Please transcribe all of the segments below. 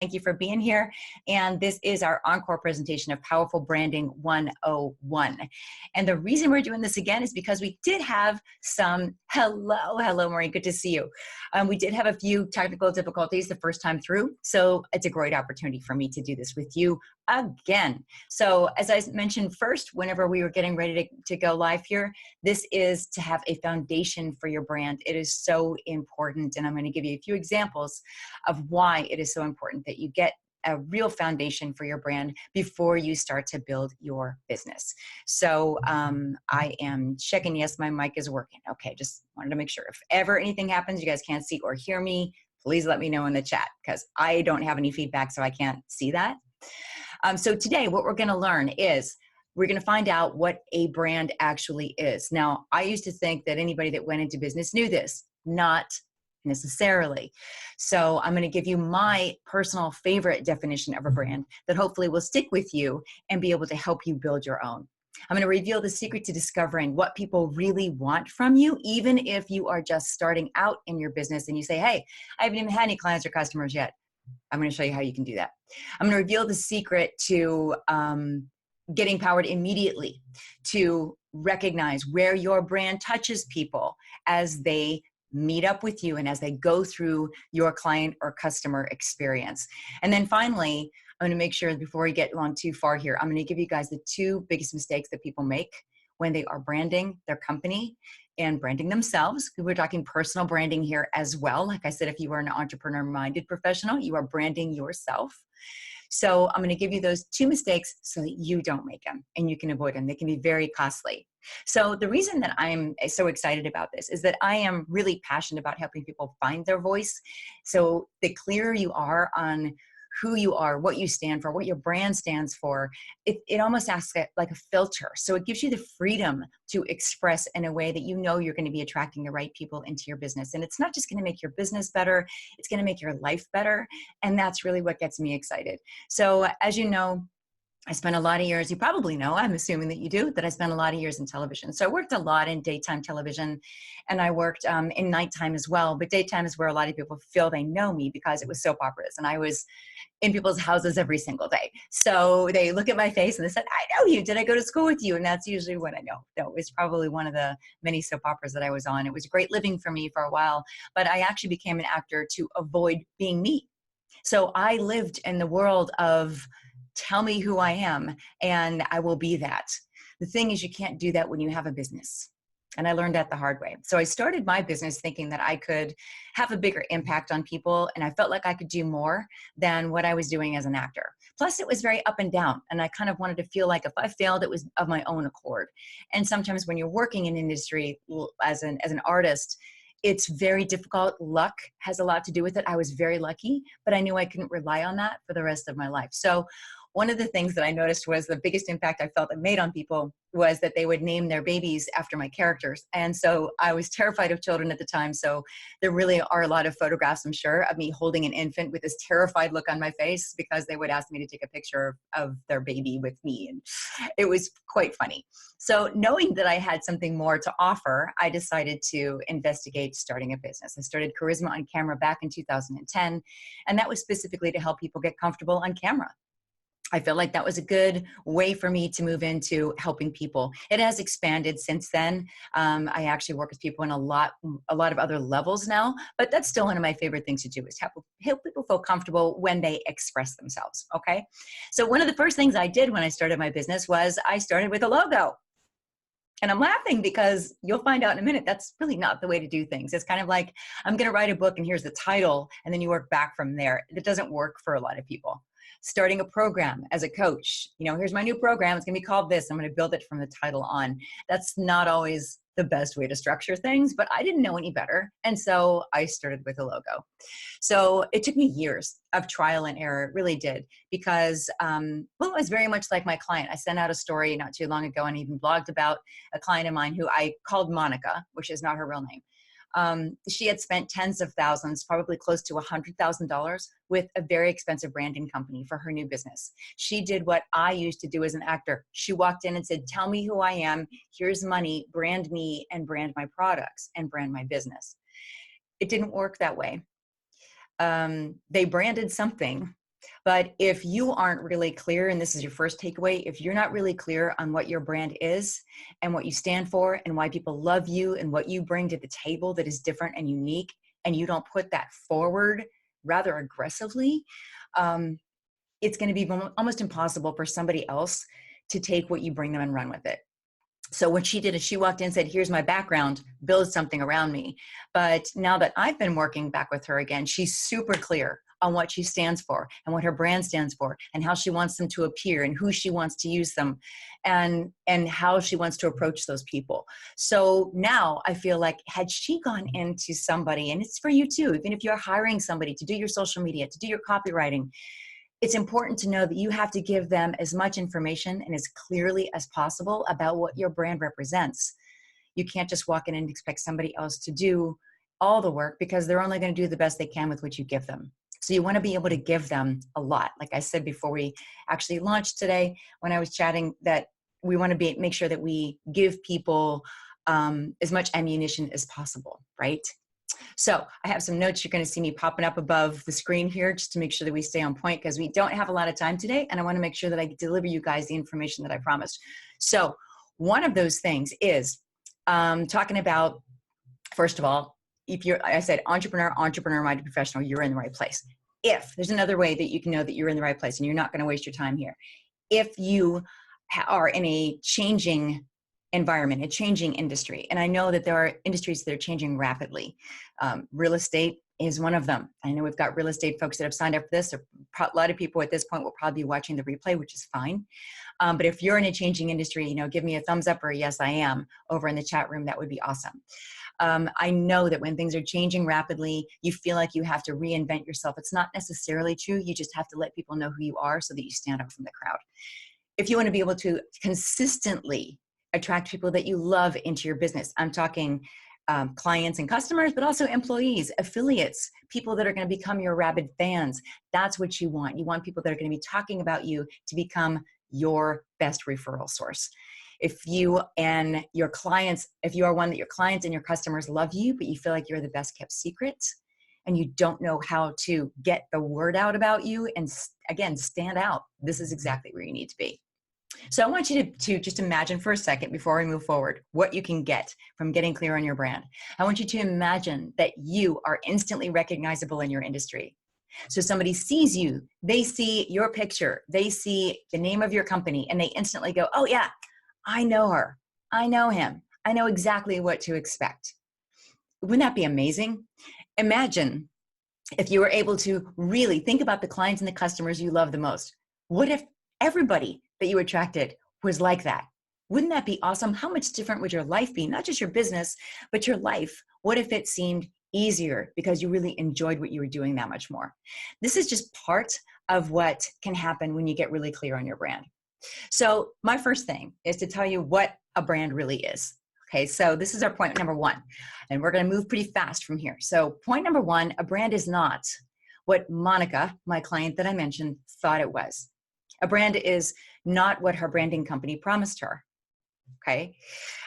Thank you for being here. And this is our encore presentation of Powerful Branding 101. And the reason we're doing this again is because we did have some, hello, Maureen, good to see you. We did have a few technical difficulties the first time through. So it's a great opportunity for me to do this with you again. So as I mentioned first, whenever we were getting ready to go live here, this is to have a foundation for your brand. It is so important. And I'm going to give you a few examples of why it is so important that you get a real foundation for your brand before you start to build your business. So I am checking, yes, my mic is working. Okay, just wanted to make sure. If ever anything happens, you guys can't see or hear me, please let me know in the chat because I don't have any feedback, so I can't see that. So today what we're going to learn is we're going to find out what a brand actually is. Now, I used to think that anybody that went into business knew this, not necessarily. So I'm going to give you my personal favorite definition of a brand that hopefully will stick with you and be able to help you build your own. I'm going to reveal the secret to discovering what people really want from you, even if you are just starting out in your business and you say, hey, I haven't even had any clients or customers yet. I'm going to show you how you can do that. I'm going to reveal the secret to getting powered immediately, to recognize where your brand touches people as they meet up with you and as they go through your client or customer experience. And then finally, I'm going to make sure before we get on too far here, I'm going to give you guys the two biggest mistakes that people make when they are branding their company and branding themselves. We're talking personal branding here as well. Like I said, if you are an entrepreneur-minded professional, you are branding yourself. So I'm going to give you those two mistakes so that you don't make them and you can avoid them. They can be very costly. So the reason that I'm so excited about this is that I am really passionate about helping people find their voice. So the clearer you are on who you are, what you stand for, what your brand stands for, it almost acts like a filter. So it gives you the freedom to express in a way that you know you're going to be attracting the right people into your business. And it's not just going to make your business better, it's going to make your life better. And that's really what gets me excited. So as you know, I spent a lot of years, you probably know, I'm assuming that you do, that I spent a lot of years in television. So I worked a lot in daytime television and I worked in nighttime as well. But daytime is where a lot of people feel they know me because it was soap operas and I was in people's houses every single day. So they look at my face and they said, I know you, did I go to school with you? And that's usually what I know. No, it was probably one of the many soap operas that I was on. It was great living for me for a while, but I actually became an actor to avoid being me. So I lived in the world of tell me who I am and I will be that. The thing is you can't do that when you have a business. And I learned that the hard way. So I started my business thinking that I could have a bigger impact on people. And I felt like I could do more than what I was doing as an actor. Plus it was very up and down. And I kind of wanted to feel like if I failed, it was of my own accord. And sometimes when you're working in industry as an artist, it's very difficult. Luck has a lot to do with it. I was very lucky, but I knew I couldn't rely on that for the rest of my life. So one of the things that I noticed was the biggest impact I felt it made on people was that they would name their babies after my characters. And so I was terrified of children at the time. So there really are a lot of photographs, I'm sure, of me holding an infant with this terrified look on my face because they would ask me to take a picture of their baby with me. And it was quite funny. So knowing that I had something more to offer, I decided to investigate starting a business. I started Charisma on Camera back in 2010. And that was specifically to help people get comfortable on camera. I feel like that was a good way for me to move into helping people. It has expanded since then. I actually work with people in a lot of other levels now, but that's still one of my favorite things to do is help people feel comfortable when they express themselves, okay? So one of the first things I did when I started my business was I started with a logo. And I'm laughing because you'll find out in a minute, that's really not the way to do things. It's kind of like, I'm going to write a book and here's the title, and then you work back from there. It doesn't work for a lot of people. Starting a program as a coach, here's my new program. It's going to be called this. I'm going to build it from the title on. That's not always the best way to structure things, but I didn't know any better. And so I started with a logo. So it took me years of trial and error. It really did because, it was very much like my client. I sent out a story not too long ago and even blogged about a client of mine who I called Monica, which is not her real name. She had spent tens of thousands, probably close to $100,000 with a very expensive branding company for her new business. She did what I used to do as an actor. She walked in and said, tell me who I am. Here's money, brand me and brand my products and brand my business. It didn't work that way. They branded something But if you aren't really clear, and this is your first takeaway, if you're not really clear on what your brand is and what you stand for and why people love you and what you bring to the table that is different and unique, and you don't put that forward rather aggressively, it's going to be almost impossible for somebody else to take what you bring them and run with it. So what she did is she walked in and said, here's my background, build something around me. But now that I've been working back with her again, she's super clear on what she stands for and what her brand stands for and how she wants them to appear and who she wants to use them and how she wants to approach those people. So now I feel like had she gone into somebody, and it's for you too, even if you're hiring somebody to do your social media, to do your copywriting, it's important to know that you have to give them as much information and as clearly as possible about what your brand represents. You can't just walk in and expect somebody else to do all the work because they're only going to do the best they can with what you give them. So you want to be able to give them a lot. Like I said before we actually launched today, when I was chatting, that we want to make sure that we give people as much ammunition as possible, right? So I have some notes you're going to see me popping up above the screen here just to make sure that we stay on point because we don't have a lot of time today and I want to make sure that I deliver you guys the information that I promised. So one of those things is talking about, first of all, if you're, I said, entrepreneur-minded professional, you're in the right place. If there's another way that you can know that you're in the right place and you're not going to waste your time here. If you are in a changing environment, a changing industry. And I know that there are industries that are changing rapidly. Real estate is one of them. I know we've got real estate folks that have signed up for this. A lot of people at this point will probably be watching the replay, which is fine. But if you're in a changing industry, give me a thumbs up or a yes, I am over in the chat room. That would be awesome. I know that when things are changing rapidly, you feel like you have to reinvent yourself. It's not necessarily true. You just have to let people know who you are so that you stand out from the crowd. If you want to be able to consistently attract people that you love into your business, I'm talking clients and customers, but also employees, affiliates, people that are going to become your rabid fans. That's what you want. You want people that are going to be talking about you to become your best referral source. If you and your clients, if you are one that your clients and your customers love you, but you feel like you're the best kept secret and you don't know how to get the word out about you and again, stand out, this is exactly where you need to be. So I want you to just imagine for a second before we move forward what you can get from getting clear on your brand. I want you to imagine that you are instantly recognizable in your industry. So somebody sees you, they see your picture, they see the name of your company, and they instantly go, oh yeah, I know her, I know him, I know exactly what to expect. Wouldn't that be amazing? Imagine if you were able to really think about the clients and the customers you love the most. What if everybody that you attracted was like that? Wouldn't that be awesome? How much different would your life be? Not just your business, but your life. What if it seemed easier because you really enjoyed what you were doing that much more? This is just part of what can happen when you get really clear on your brand. So my first thing is to tell you what a brand really is. Okay, so this is our point number one, and we're going to move pretty fast from here. So point number one, a brand is not what Monica, my client that I mentioned, thought it was. A brand is not what her branding company promised her. Okay,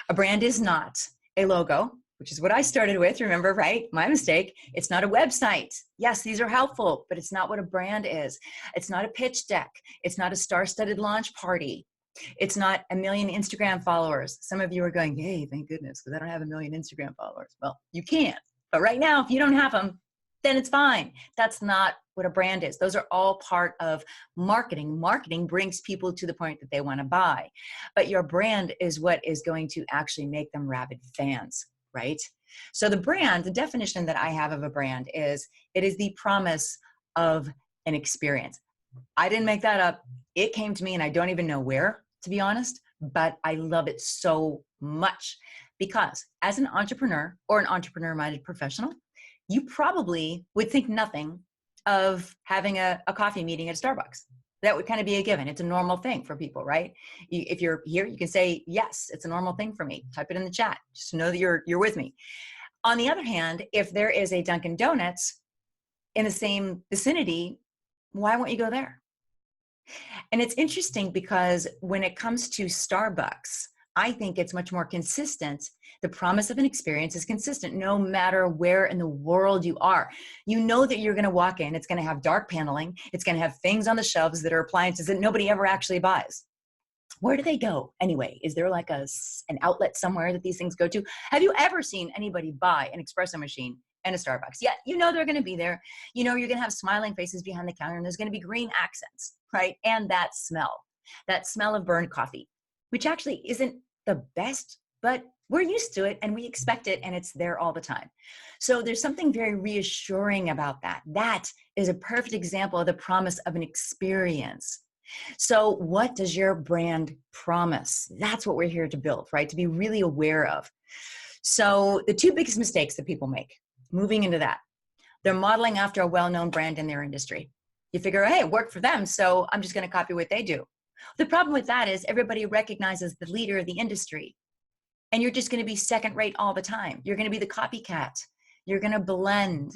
a brand is not a logo, which is what I started with, remember, right? My mistake. It's not a website. Yes, these are helpful, but it's not what a brand is. It's not a pitch deck. It's not a star-studded launch party. It's not 1 million Instagram followers. Some of you are going, hey, thank goodness, because I don't have 1 million Instagram followers. Well, you can't. But right now, if you don't have them, then it's fine. That's not what a brand is. Those are all part of marketing. Marketing brings people to the point that they want to buy. But your brand is what is going to actually make them rabid fans, right? So the brand, the definition that I have of a brand is, it is the promise of an experience. I didn't make that up. It came to me and I don't even know where, to be honest, but I love it so much because as an entrepreneur or an entrepreneur-minded professional, you probably would think nothing of having a coffee meeting at Starbucks. That would kind of be a given. It's a normal thing for people, right? If you're here, you can say, yes, it's a normal thing for me. Type it in the chat. Just know that you're with me. On the other hand, if there is a Dunkin' Donuts in the same vicinity, why won't you go there? And it's interesting because when it comes to Starbucks, I think it's much more consistent. The promise of an experience is consistent no matter where in the world you are. You know that you're going to walk in, it's going to have dark paneling, it's going to have things on the shelves that are appliances that nobody ever actually buys. Where do they go anyway? Is there like an outlet somewhere that these things go to? Have you ever seen anybody buy an espresso machine and a Starbucks? Yeah, you know they're going to be there. You know you're going to have smiling faces behind the counter, and there's going to be green accents, right? And that smell of burned coffee, which actually isn't the best, but we're used to it and we expect it, and it's there all the time. So there's something very reassuring about that. That is a perfect example of the promise of an experience. So what does your brand promise? That's what we're here to build, right? To be really aware of. So the two biggest mistakes that people make moving into that, they're modeling after a well-known brand in their industry. You figure, hey, it worked for them, so I'm just going to copy what they do. The problem with that is everybody recognizes the leader of the industry, and you're just going to be second rate all the time. You're going to be the copycat. You're going to blend.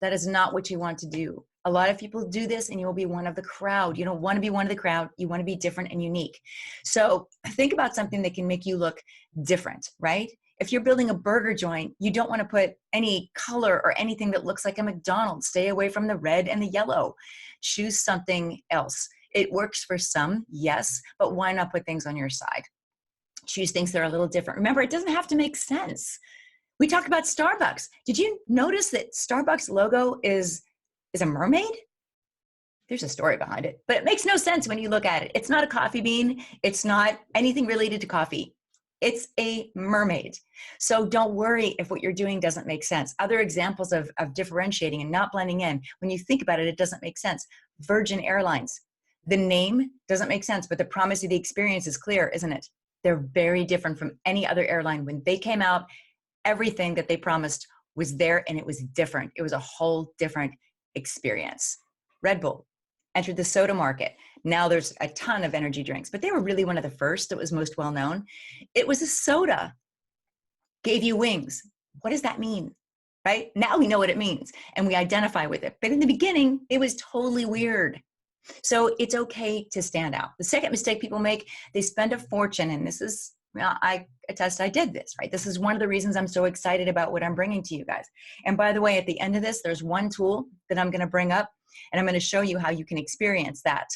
That is not what you want to do. A lot of people do this and you'll be one of the crowd. You don't want to be one of the crowd. You want to be different and unique. So think about something that can make you look different, right? If you're building a burger joint, you don't want to put any color or anything that looks like a McDonald's. Stay away from the red and the yellow. Choose something else. It works for some, yes, but why not put things on your side? Choose things that are a little different. Remember, it doesn't have to make sense. We talked about Starbucks. Did you notice that Starbucks logo is a mermaid? There's a story behind it, but it makes no sense when you look at it. It's not a coffee bean. It's not anything related to coffee. It's a mermaid. So don't worry if what you're doing doesn't make sense. Other examples of differentiating and not blending in, when you think about it, it doesn't make sense. Virgin Airlines. The name doesn't make sense, but the promise of the experience is clear, isn't it? They're very different from any other airline. When they came out, everything that they promised was there and it was different. It was a whole different experience. Red Bull entered the soda market. Now there's a ton of energy drinks, but they were really one of the first that was most well known. It was a soda, gave you wings. What does that mean? Right? Now we know what it means and we identify with it. But in the beginning, it was totally weird. So it's okay to stand out. The second mistake people make, they spend a fortune, and this is, I attest I did this, right? This is one of the reasons I'm so excited about what I'm bringing to you guys. And by the way, at the end of this, there's one tool that I'm going to bring up, and I'm going to show you how you can experience that.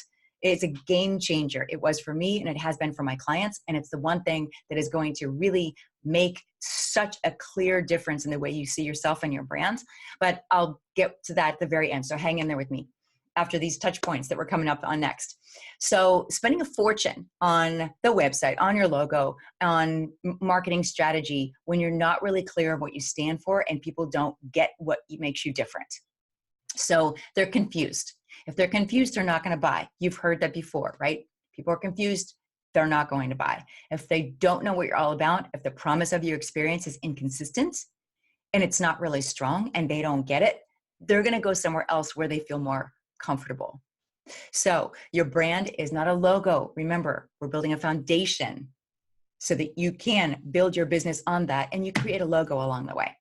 It's a game changer. It was for me, and it has been for my clients, and it's the one thing that is going to really make such a clear difference in the way you see yourself and your brand. But I'll get to that at the very end, so hang in there with me after these touch points that we're coming up on next. So spending a fortune on the website, on your logo, on marketing strategy, when you're not really clear of what you stand for and people don't get what makes you different. So they're confused. If they're confused, they're not going to buy. You've heard that before, right? People are confused, they're not going to buy. If they don't know what you're all about, if the promise of your experience is inconsistent and it's not really strong and they don't get it, they're going to go somewhere else where they feel more comfortable. So your brand is not a logo. Remember, we're building a foundation so that you can build your business on that and you create a logo along the way.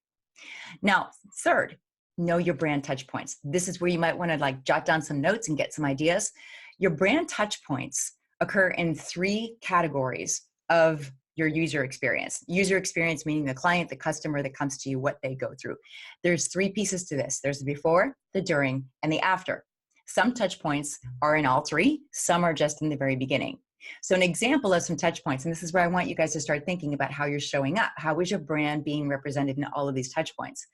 Now, third, know your brand touch points. This is where you might want to jot down some notes and get some ideas. Your brand touch points occur in three categories of your user experience. User experience meaning the client, the customer that comes to you, what they go through. There's three pieces to this. There's the before, the during, and the after. Some touch points are in all three. Some are just in the very beginning. So an example of some touch points, and this is where I want you guys to start thinking about how you're showing up. How is your brand being represented in all of these touch points?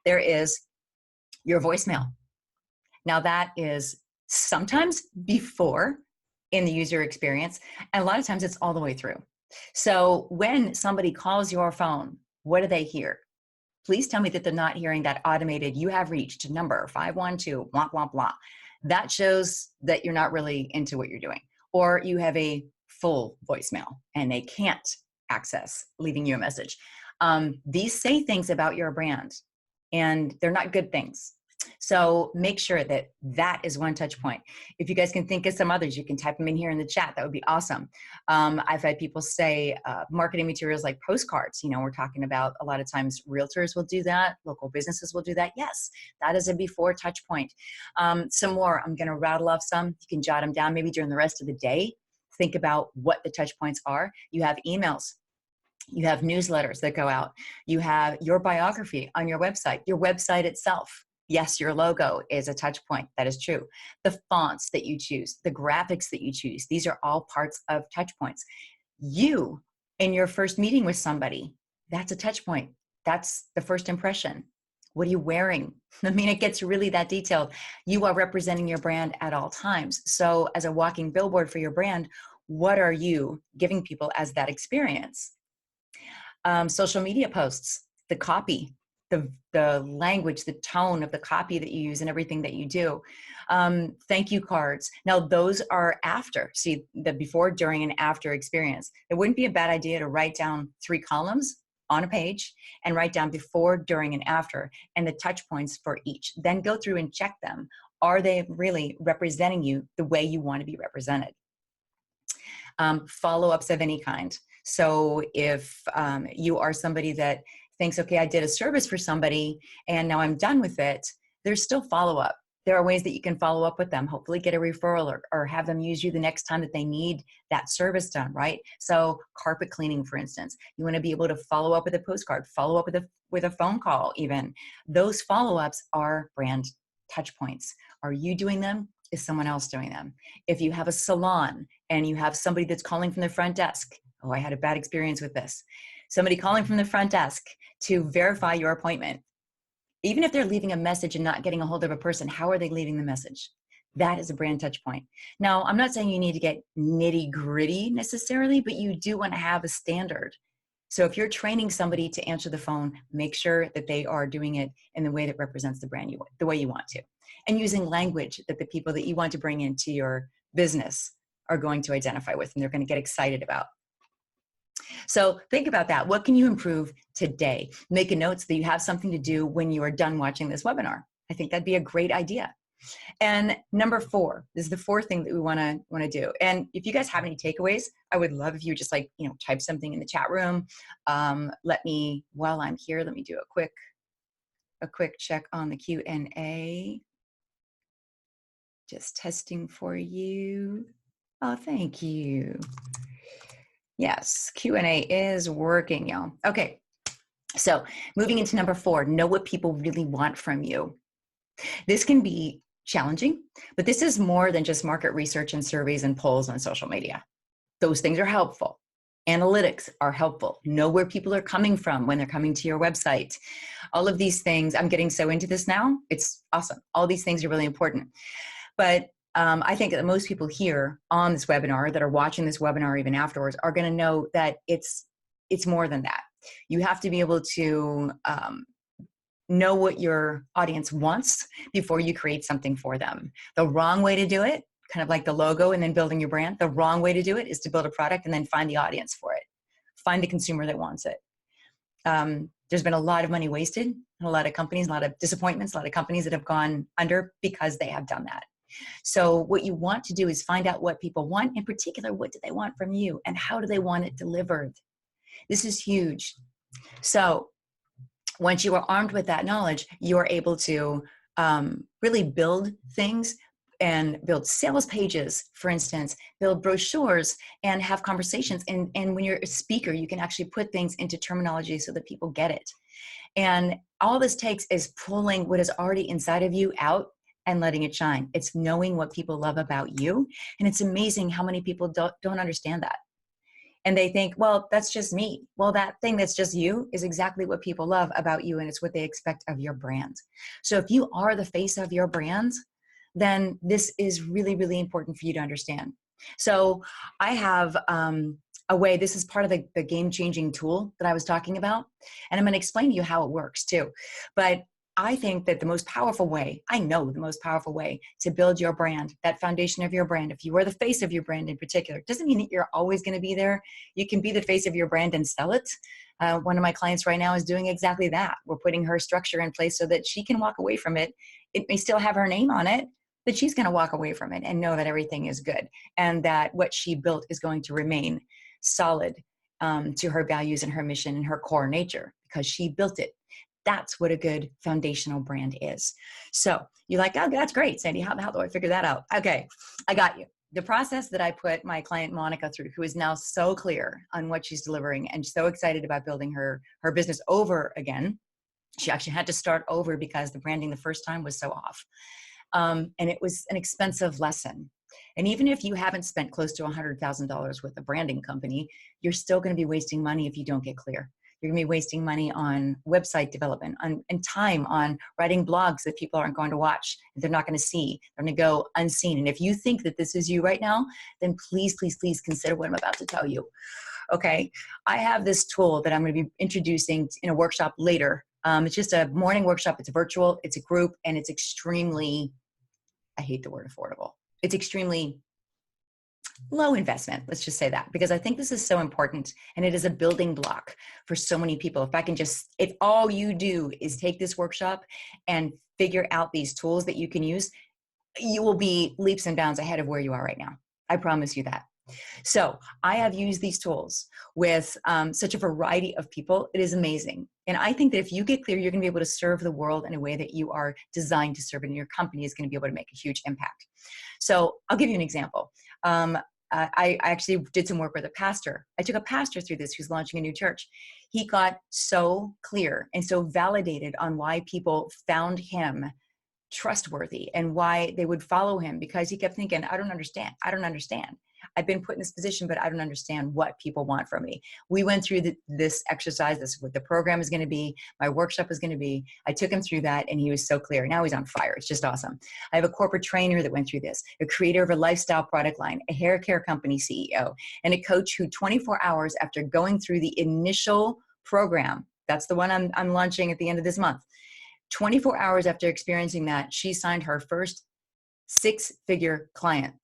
There is your voicemail. Now that is sometimes before in the user experience, and a lot of times it's all the way through. So when somebody calls your phone, what do they hear? Please tell me that they're not hearing that automated, you have reached number 512, blah, blah, blah. That shows that you're not really into what you're doing. Or you have a full voicemail and they can't access leaving you a message. These say things about your brand and they're not good things. So make sure that that is one touch point. If you guys can think of some others, you can type them in here in the chat. That would be awesome. I've had people say marketing materials like postcards. You know, we're talking about a lot of times realtors will do that. Local businesses will do that. Yes, that is a before touch point. Some more, I'm going to rattle off some. You can jot them down maybe during the rest of the day. Think about what the touch points are. You have emails. You have newsletters that go out. You have your biography on your website itself. Yes, your logo is a touch point. That is true. The fonts that you choose, the graphics that you choose, these are all parts of touch points. You, in your first meeting with somebody, that's a touch point. That's the first impression. What are you wearing? I mean, it gets really that detailed. You are representing your brand at all times. So as a walking billboard for your brand, what are you giving people as that experience? Social media posts, the copy, the language, the tone of the copy that you use and everything that you do. Thank you cards. Now those are after, see the before, during, and after experience. It wouldn't be a bad idea to write down 3 columns on a page and write down before, during, and after, and the touch points for each. Then go through and check them. Are they really representing you the way you want to be represented? Follow-ups of any kind. So if you are somebody that thinks, okay, I did a service for somebody and now I'm done with it, there's still follow-up. There are ways that you can follow up with them, hopefully get a referral or have them use you the next time that they need that service done, right? So carpet cleaning, for instance, you want to be able to follow up with a postcard, follow up with a phone call even. Those follow-ups are brand touch points. Are you doing them? Is someone else doing them? If you have a salon and you have somebody that's calling from the front desk, oh, I had a bad experience with this. Somebody calling from the front desk to verify your appointment. Even if they're leaving a message and not getting a hold of a person, how are they leaving the message? That is a brand touch point. Now, I'm not saying you need to get nitty gritty necessarily, but you do want to have a standard. So if you're training somebody to answer the phone, make sure that they are doing it in the way that represents the brand the way you want to. And using language that the people that you want to bring into your business are going to identify with and they're going to get excited about. So think about that. What can you improve today? Make a note so that you have something to do when you are done watching this webinar. I think that'd be a great idea. And number 4, this is the 4th thing that we want to do. And if you guys have any takeaways, I would love if you just type something in the chat room. While I'm here, let me do a quick check on the Q&A. Just testing for you. Oh, thank you. Yes, Q&A is working, y'all. Okay, so moving into number 4, know what people really want from you. This can be challenging, but this is more than just market research and surveys and polls on social media. Those things are helpful. Analytics are helpful. Know where people are coming from when they're coming to your website. All of these things, I'm getting so into this now. It's awesome. All these things are really important. But I think that most people here on this webinar that are watching this webinar even afterwards are going to know that it's more than that. You have to be able to know what your audience wants before you create something for them. The wrong way to do it, kind of like the logo and then building your brand, the wrong way to do it is to build a product and then find the audience for it. Find the consumer that wants it. There's been a lot of money wasted, a lot of companies, a lot of disappointments, a lot of companies that have gone under because they have done that. So what you want to do is find out what people want. In particular, what do they want from you and how do they want it delivered? This is huge. So once you are armed with that knowledge, you are able to really build things and build sales pages, for instance, build brochures and have conversations. And when you're a speaker, you can actually put things into terminology so that people get it. And all this takes is pulling what is already inside of you out and letting it shine. It's knowing what people love about you. And it's amazing how many people don't understand that. And they think, well, that's just me. Well, that thing that's just you is exactly what people love about you, and it's what they expect of your brand. So if you are the face of your brand, then this is really, really important for you to understand. So I have a way, this is part of the game-changing tool that I was talking about, and I'm going to explain to you how it works too. But I think that the most powerful way, I know the most powerful way to build your brand, that foundation of your brand, if you are the face of your brand in particular, doesn't mean that you're always going to be there. You can be the face of your brand and sell it. One of my clients right now is doing exactly that. We're putting her structure in place so that she can walk away from it. It may still have her name on it, but she's going to walk away from it and know that everything is good and that what she built is going to remain solid to her values and her mission and her core nature because she built it. That's what a good foundational brand is. So you're like, oh, that's great, Sandy. How do I figure that out? Okay, I got you. the process that I put my client Monica through, who is now so clear on what she's delivering and so excited about building her business over again. She actually had to start over because the branding the first time was so off. And it was an expensive lesson. And even if you haven't spent close to $100,000 with a branding company, you're still going to be wasting money if you don't get clear. You're going to be wasting money on website development and time on writing blogs that people aren't going to watch. They're not going to see. They're going to go unseen. And if you think that this is you right now, then please, please, please consider what I'm about to tell you. Okay. I have this tool that I'm going to be introducing in a workshop later. It's just a morning workshop. It's virtual. It's a group, and it's extremely, I hate the word affordable. It's extremely low investment. Let's just say that, because I think this is so important, and it is a building block for so many people. If all you do is take this workshop and figure out these tools that you can use, you will be leaps and bounds ahead of where you are right now. I promise you that. So I have used these tools with such a variety of people. It is amazing. And I think that if you get clear, you're going to be able to serve the world in a way that you are designed to serve, and your company is going to be able to make a huge impact. So I'll give you an example. I actually did some work with a pastor. I took a pastor through this who's launching a new church. He got so clear and so validated on why people found him trustworthy and why they would follow him, because he kept thinking, I don't understand. I've been put in this position, but I don't understand what people want from me. We went through this exercise. This is what the program is going to be. My workshop is going to be. I took him through that, and he was so clear. Now he's on fire. It's just awesome. I have a corporate trainer that went through this, a creator of a lifestyle product line, a hair care company CEO, and a coach who 24 hours after going through the initial program, that's the one I'm launching at the end of this month, 24 hours after experiencing that, she signed her first 6-figure client.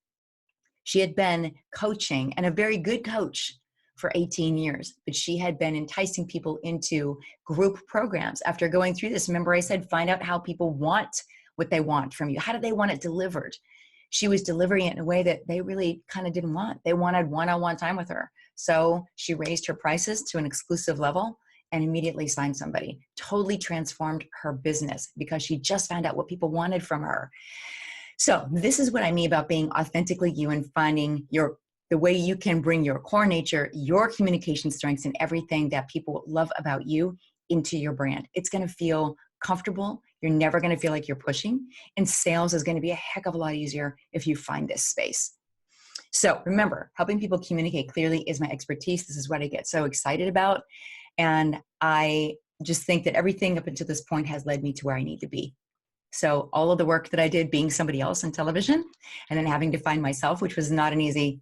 She had been coaching, and a very good coach, for 18 years, but she had been enticing people into group programs after going through this. Remember, I said, find out how people want what they want from you. How do they want it delivered? She was delivering it in a way that they really kind of didn't want. They wanted one-on-one time with her. So she raised her prices to an exclusive level and immediately signed somebody. Totally transformed her business because she just found out what people wanted from her. So this is what I mean about being authentically you and finding the way you can bring your core nature, your communication strengths, and everything that people love about you into your brand. It's going to feel comfortable. You're never going to feel like you're pushing. And sales is going to be a heck of a lot easier if you find this space. So remember, helping people communicate clearly is my expertise. This is what I get so excited about. And I just think that everything up until this point has led me to where I need to be. So all of the work that I did being somebody else in television, and then having to find myself, which was not an easy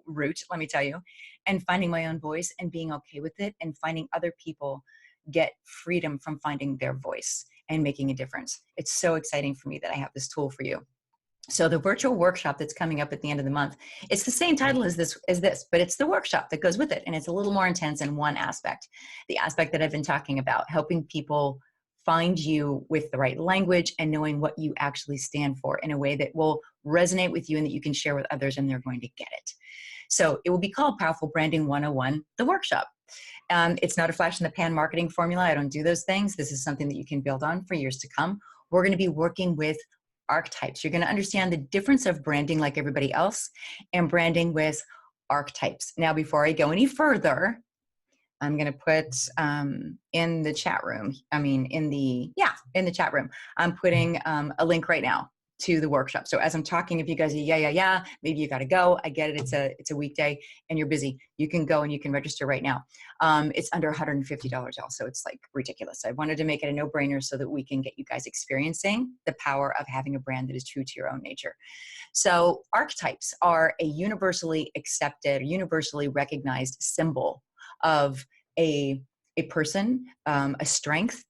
route, let me tell you, and finding my own voice and being okay with it, and finding other people get freedom from finding their voice and making a difference. It's so exciting for me that I have this tool for you. So the virtual workshop that's coming up at the end of the month, it's the same title as this, but it's the workshop that goes with it. And it's a little more intense in one aspect, the aspect that I've been talking about, helping people find you with the right language and knowing what you actually stand for in a way that will resonate with you and that you can share with others, and they're going to get it. So it will be called Powerful Branding 101, the workshop. It's not a flash in the pan marketing formula. I don't do those things. This is something that you can build on for years to come. We're going to be working with archetypes. You're going to understand the difference of branding like everybody else and branding with archetypes. Now, before I go any further, I'm going to put in the chat room. In the chat room, I'm putting a link right now to the workshop. So as I'm talking, if you guys are, yeah, maybe you got to go. I get it. It's a weekday and you're busy. You can go and you can register right now. It's under $150 also. It's like ridiculous. I wanted to make it a no-brainer so that we can get you guys experiencing the power of having a brand that is true to your own nature. So archetypes are a universally accepted, universally recognized symbol of a person, a strength.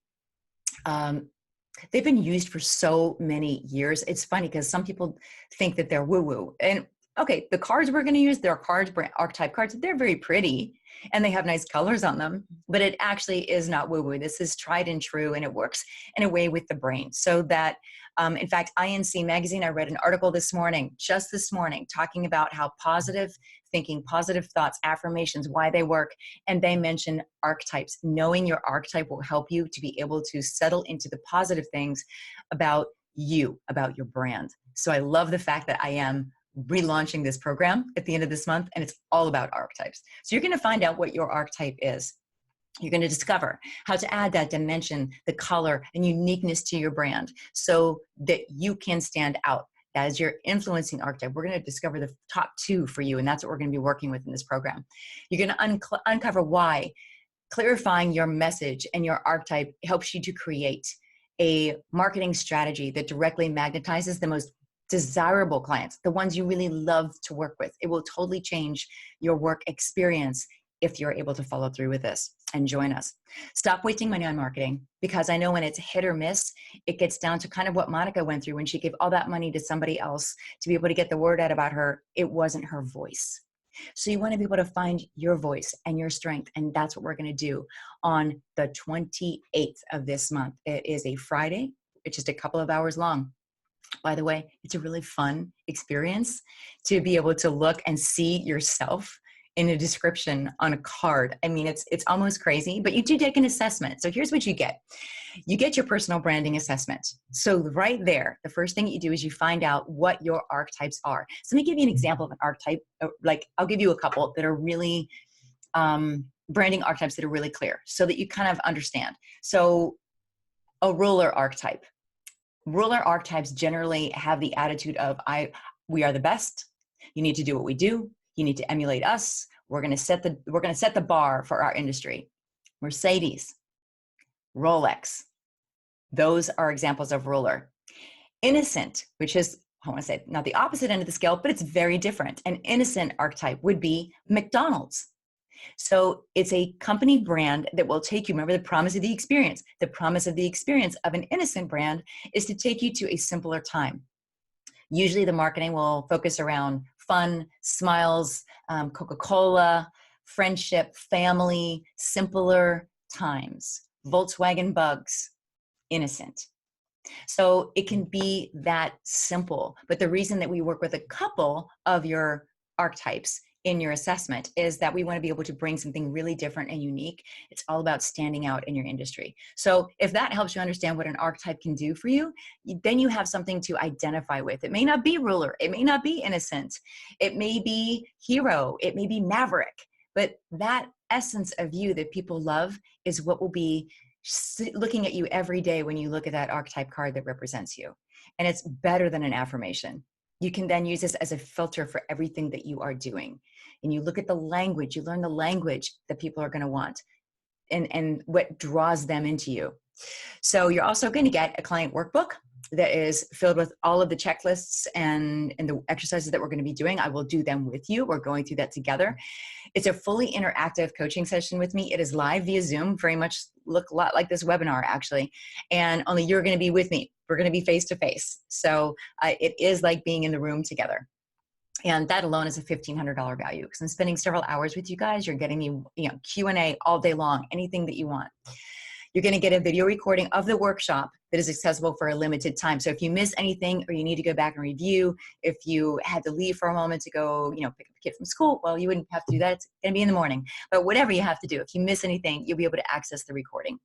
They've been used for so many years. It's funny because some people think that they're woo-woo. And okay, the cards we're going to use, they're cards, archetype cards. They're very pretty and they have nice colors on them, but it actually is not woo-woo. This is tried and true, and it works in a way with the brain. So that, in fact, INC Magazine, I read an article just this morning, talking about how positive thinking, positive thoughts, affirmations, why they work. And they mention archetypes. Knowing your archetype will help you to be able to settle into the positive things about you, about your brand. So I love the fact that I am relaunching this program at the end of this month, and it's all about archetypes. So you're going to find out what your archetype is. You're going to discover how to add that dimension, the color, and uniqueness to your brand so that you can stand out as your influencing archetype. We're going to discover the top 2 for you, and that's what we're going to be working with in this program. You're going to uncover why clarifying your message and your archetype helps you to create a marketing strategy that directly magnetizes the most desirable clients, the ones you really love to work with. It will totally change your work experience if you're able to follow through with this and join us. Stop wasting money on marketing, because I know when it's hit or miss, it gets down to kind of what Monica went through when she gave all that money to somebody else to be able to get the word out about her. It wasn't her voice. So you want to be able to find your voice and your strength. And that's what we're going to do on the 28th of this month. It is a Friday. It's just a couple of hours long. By the way, it's a really fun experience to be able to look and see yourself in a description on a card. I mean, it's almost crazy, but you do take an assessment. So here's what you get. You get your personal branding assessment. So right there, the first thing you do is you find out what your archetypes are. So let me give you an example of an archetype. Like, I'll give you a couple that are really branding archetypes that are really clear so that you kind of understand. So a ruler archetype. Ruler archetypes generally have the attitude of, we are the best. You need to do what we do. You need to emulate us. We're going to set the bar for our industry. Mercedes, Rolex. Those are examples of ruler. Innocent, which is, I want to say, not the opposite end of the scale, but it's very different. An innocent archetype would be McDonald's. So it's a company brand that will take you, remember the promise of the experience. The promise of the experience of an innocent brand is to take you to a simpler time. Usually the marketing will focus around fun, smiles, Coca-Cola, friendship, family, simpler times, Volkswagen Bugs, innocent. So it can be that simple. But the reason that we work with a couple of your archetypes in your assessment is that we want to be able to bring something really different and unique. It's all about standing out in your industry. So if that helps you understand what an archetype can do for you, then you have something to identify with. It may not be ruler. It may not be innocent. It may be hero. It may be maverick. But that essence of you that people love is what will be looking at you every day when you look at that archetype card that represents you. And it's better than an affirmation. You can then use this as a filter for everything that you are doing. And you look at the language, you learn the language that people are going to want and what draws them into you. So you're also going to get a client workbook that is filled with all of the checklists and the exercises that we're going to be doing. I will do them with you. We're going through that together. It's a fully interactive coaching session with me. It is live via Zoom, very much look a lot like this webinar actually. And only you're going to be with me. We're going to be face to face. So it is like being in the room together. And that alone is a $1,500 value because I'm spending several hours with you guys. You're getting me, Q&A all day long, anything that you want. You're going to get a video recording of the workshop that is accessible for a limited time. So if you miss anything or you need to go back and review, if you had to leave for a moment to go, pick up a kid from school, well, you wouldn't have to do that. It's going to be in the morning. But whatever you have to do, if you miss anything, you'll be able to access the recording.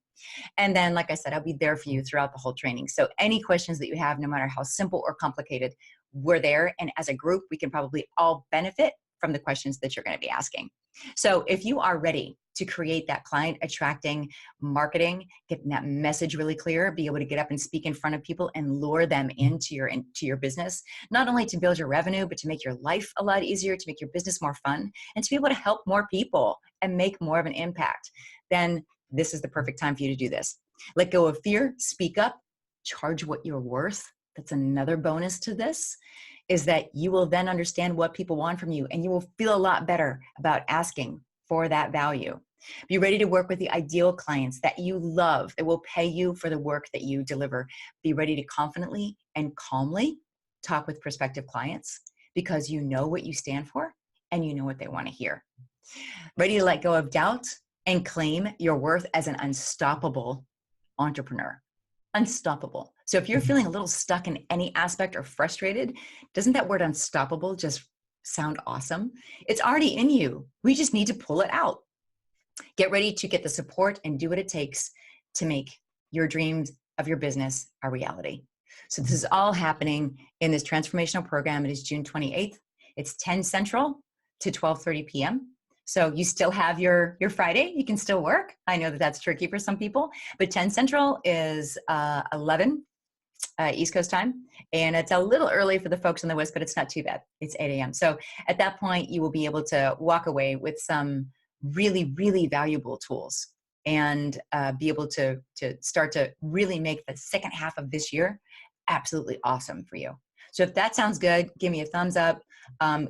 And then, like I said, I'll be there for you throughout the whole training. So any questions that you have, no matter how simple or complicated, we're there. And as a group, we can probably all benefit from the questions that you're going to be asking. So if you are ready to create that client attracting marketing, getting that message really clear, be able to get up and speak in front of people and lure them into your business, not only to build your revenue, but to make your life a lot easier, to make your business more fun, and to be able to help more people and make more of an impact, then this is the perfect time for you to do this. Let go of fear, speak up, charge what you're worth. That's another bonus to this, is that you will then understand what people want from you and you will feel a lot better about asking for that value. Be ready to work with the ideal clients that you love, that will pay you for the work that you deliver. Be ready to confidently and calmly talk with prospective clients because you know what you stand for and you know what they want to hear. Ready to let go of doubt and claim your worth as an unstoppable entrepreneur. Unstoppable. So if you're feeling a little stuck in any aspect or frustrated, doesn't that word unstoppable just sound awesome? It's already in you. We just need to pull it out. Get ready to get the support and do what it takes to make your dreams of your business a reality. So this is all happening in this transformational program. It is June 28th. It's 10 Central to 12:30 p.m. So you still have your Friday. You can still work. I know that that's tricky for some people, but 10 Central is 11 East Coast time. And it's a little early for the folks on the West, but it's not too bad. It's 8 a.m. So at that point, you will be able to walk away with some really, really valuable tools and be able to start to really make the second half of this year absolutely awesome for you. So if that sounds good, give me a thumbs up,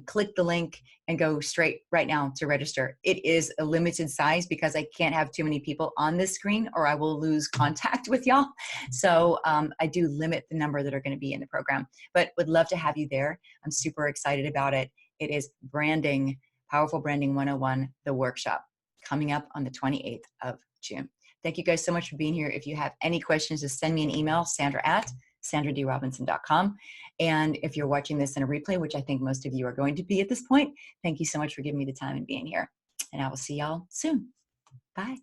click the link and go straight right now to register. It is a limited size because I can't have too many people on this screen or I will lose contact with y'all. So I do limit the number that are going to be in the program, but would love to have you there. I'm super excited about it. It is branding, Powerful Branding 101, the workshop coming up on the 28th of June. Thank you guys so much for being here. If you have any questions, just send me an email, sandra@sandradrobinson.com. And if you're watching this in a replay, which I think most of you are going to be at this point, thank you so much for giving me the time and being here. And I will see y'all soon. Bye.